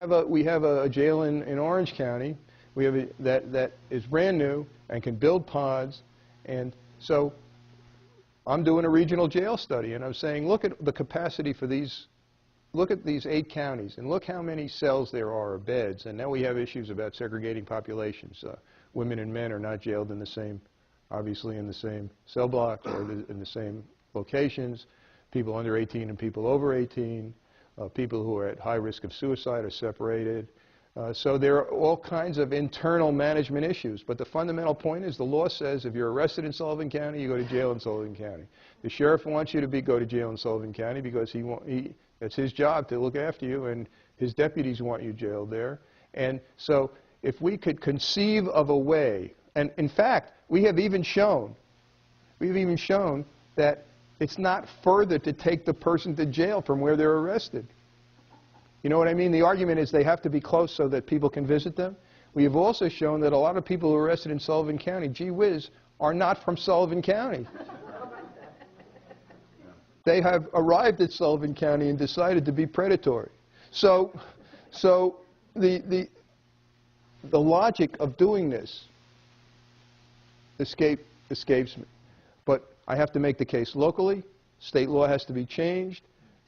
We have a jail in Orange County. We have that is brand new and can build pods. And so I'm doing a regional jail study, and I'm saying, look at the capacity for these. Look at these 8 counties, and look how many cells there are, or beds. And now we have issues about segregating populations. Women and men are not jailed in the same, obviously in the same cell blocks or in the same locations. People under 18 and people over 18. People who are at high risk of suicide are separated. So there are all kinds of internal management issues. But the fundamental point is the law says if you're arrested in Sullivan County, you go to jail in Sullivan County. The sheriff wants you to go to jail in Sullivan County because it's his job to look after you, and his deputies want you jailed there. And so if we could conceive of a way, and in fact, we've even shown that it's not further to take the person to jail from where they're arrested. You know what I mean? The argument is they have to be close so that people can visit them. We have also shown that a lot of people who are arrested in Sullivan County, gee whiz, are not from Sullivan County. They have arrived at Sullivan County and decided to be predatory. So the logic of doing this escapes me. But I have to make the case locally. State law has to be changed.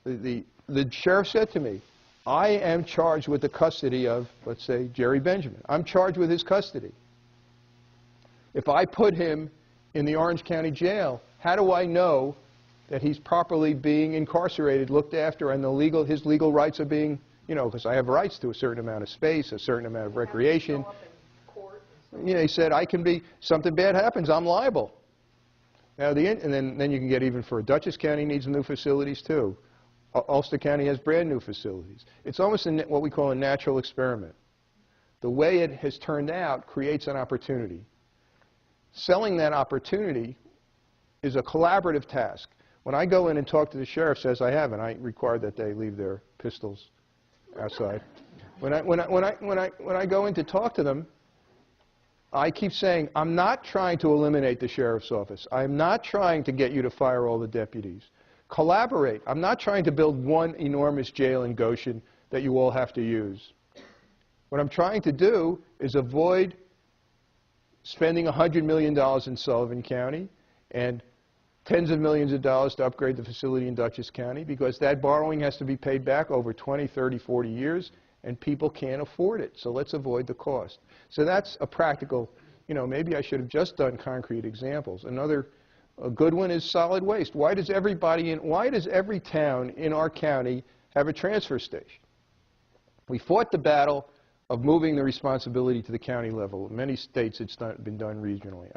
The sheriff said to me, I am charged with the custody of, let's say, Gerald Benjamin. I'm charged with his custody. If I put him in the Orange County jail, how do I know that he's properly being incarcerated, looked after, and his legal rights are being, you know, because I have rights to a certain amount of space, a certain amount of recreation. You know, he said, I can be, something bad happens, I'm liable. Now, and then you can get even for Dutchess County needs new facilities too. Ulster County has brand new facilities. It's almost what we call a natural experiment. The way it has turned out creates an opportunity. Selling that opportunity is a collaborative task. When I go in and talk to the sheriffs, as I have, and I require that they leave their pistols outside. When I go in to talk to them, I keep saying, I'm not trying to eliminate the sheriff's office. I'm not trying to get you to fire all the deputies. Collaborate. I'm not trying to build one enormous jail in Goshen that you all have to use. What I'm trying to do is avoid spending $100 million in Sullivan County and tens of millions of dollars to upgrade the facility in Dutchess County, because that borrowing has to be paid back over 20, 30, 40 years, and people can't afford it. So let's avoid the cost. So that's a practical, you know, maybe I should have just done concrete examples. Another good one is solid waste. Why does every town in our county have a transfer station? We fought the battle of moving the responsibility to the county level. In many states, it's been done regionally.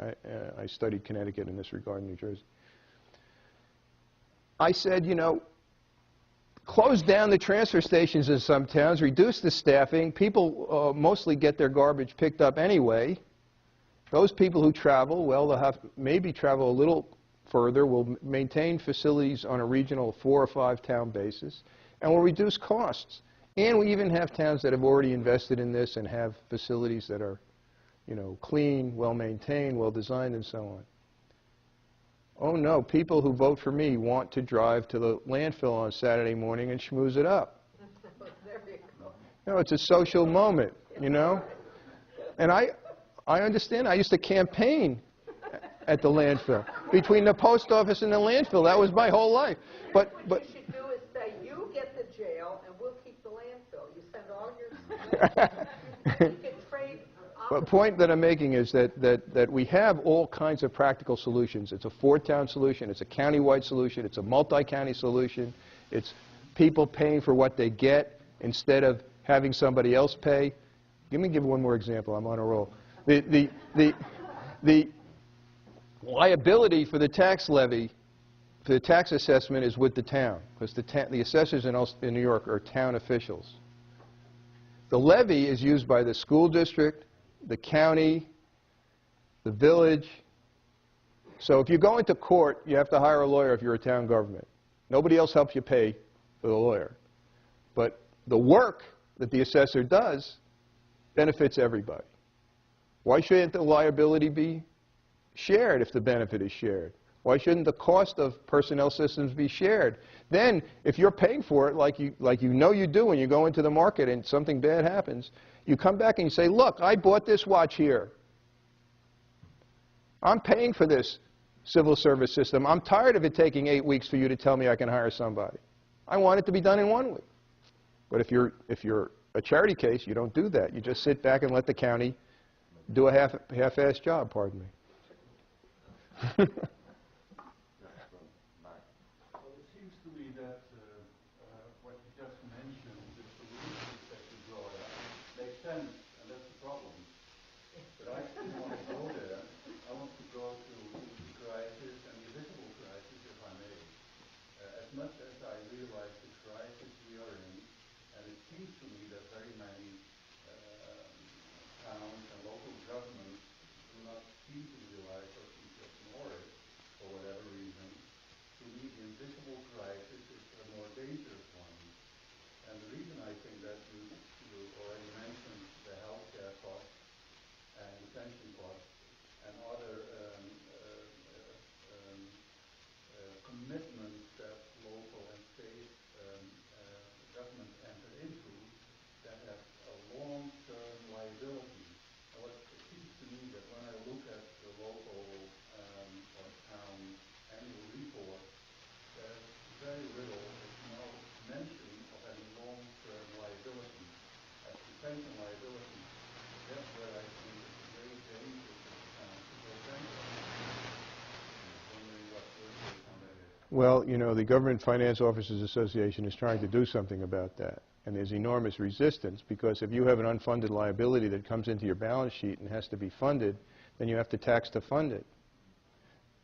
I studied Connecticut in this regard in New Jersey. I said, you know, close down the transfer stations in some towns, reduce the staffing. People mostly get their garbage picked up anyway. Those people who travel, well, they'll have maybe travel a little further. We'll maintain facilities on a regional 4 or 5 town basis, and we'll reduce costs. And we even have towns that have already invested in this and have facilities that are, you know, clean, well-maintained, well-designed, and so on. Oh, no, people who vote for me want to drive to the landfill on Saturday morning and schmooze it up. There you go. You know, it's a social moment, you know. And I understand. I used to campaign at the landfill. Between the post office and the landfill, that was my whole life. But what you should do is say, you get the jail, and we'll keep the landfill. You send all your... you can trade... The point that I'm making is that we have all kinds of practical solutions. It's a 4-town solution. It's a county-wide solution. It's a multi-county solution. It's people paying for what they get instead of having somebody else pay. Let me give one more example. I'm on a roll. The liability for the tax levy, for the tax assessment, is with the town, because the assessors in New York are town officials. The levy is used by the school district, the county, the village. So if you go into court, you have to hire a lawyer if you're a town government. Nobody else helps you pay for the lawyer. But the work that the assessor does benefits everybody. Why shouldn't the liability be shared if the benefit is shared? Why shouldn't the cost of personnel systems be shared? Then, if you're paying for it like you know you do when you go into the market and something bad happens, you come back and you say, look, I bought this watch here. I'm paying for this civil service system. I'm tired of it taking 8 weeks for you to tell me I can hire somebody. I want it to be done in 1 week. But if you're a charity case, you don't do that. You just sit back and let the county do a half-assed job, pardon me. Well, it seems to me that what you just mentioned, the solutions that you brought up, makes sense, and that's the problem. But I still want to go there. I want to go to the crisis and the visible crisis, if I may. As much as I realize the crisis we are in, and it seems to me that very many towns and local governments do not seem to realize or seem to ignore it for whatever reason. To me, the invisible crisis is a more dangerous one. And the reason I think that you already mentioned the healthcare costs and the pension costs and other commitments that local and state governments enter into that have a long-term liability. What it seems to me that when I look at the local or town annual report, there's very little, if no mention of any long-term liability as the pension liability. That's where I think it's a great danger for the town to go bankrupt. I'm wondering what your take on that is. Well, you know, the Government Finance Officers Association is trying to do something about that. And there's enormous resistance because if you have an unfunded liability that comes into your balance sheet and has to be funded, then you have to tax to fund it.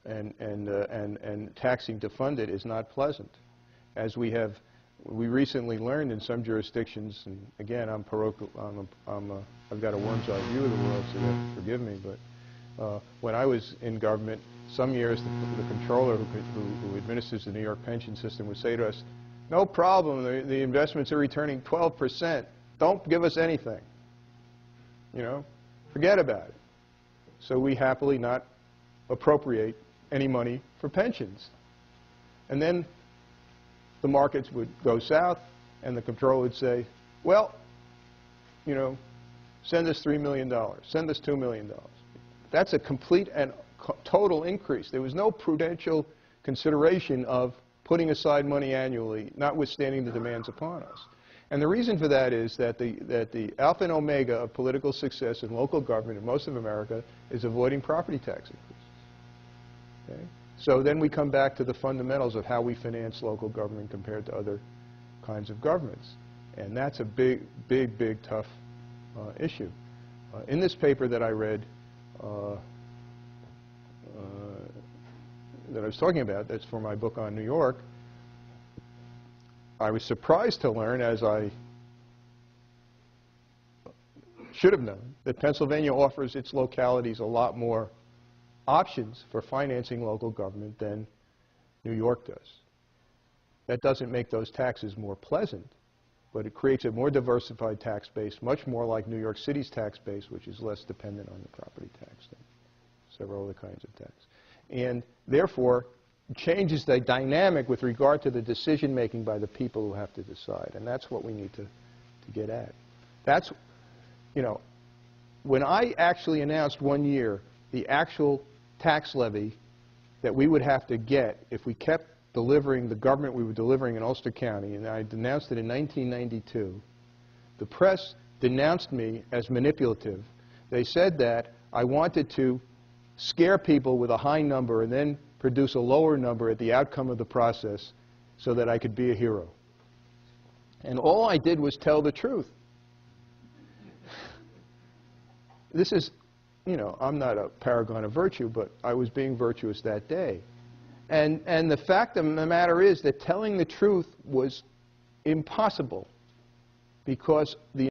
And taxing to fund it is not pleasant. As we recently learned in some jurisdictions, and again, I've got a worm's eye view of the world, so you have to forgive me, but when I was in government, some years the controller who administers the New York pension system would say to us, no problem, the investments are returning 12%. Don't give us anything. You know, forget about it. So we happily not appropriate any money for pensions. And then the markets would go south, and the controller would say, well, you know, send us $3 million, send us $2 million. That's a complete and total increase. There was no prudential consideration of putting aside money annually, notwithstanding the demands upon us. And the reason for that is that the alpha and omega of political success in local government in most of America is avoiding property tax increases. Okay? So then we come back to the fundamentals of how we finance local government compared to other kinds of governments. And that's a big, tough issue. In this paper that I read, that I was talking about, that's for my book on New York, I was surprised to learn, as I should have known, that Pennsylvania offers its localities a lot more options for financing local government than New York does. That doesn't make those taxes more pleasant, but it creates a more diversified tax base, much more like New York City's tax base, which is less dependent on the property tax than several other kinds of tax. And therefore, changes the dynamic with regard to the decision-making by the people who have to decide. And that's what we need to get at. That's, you know, when I actually announced one year the actual tax levy that we would have to get if we kept delivering the government we were delivering in Ulster County, and I denounced it in 1992, the press denounced me as manipulative. They said that I wanted to scare people with a high number and then produce a lower number at the outcome of the process so that I could be a hero. And all I did was tell the truth. This is, you know, I'm not a paragon of virtue, but I was being virtuous that day. And the fact of the matter is that telling the truth was impossible because the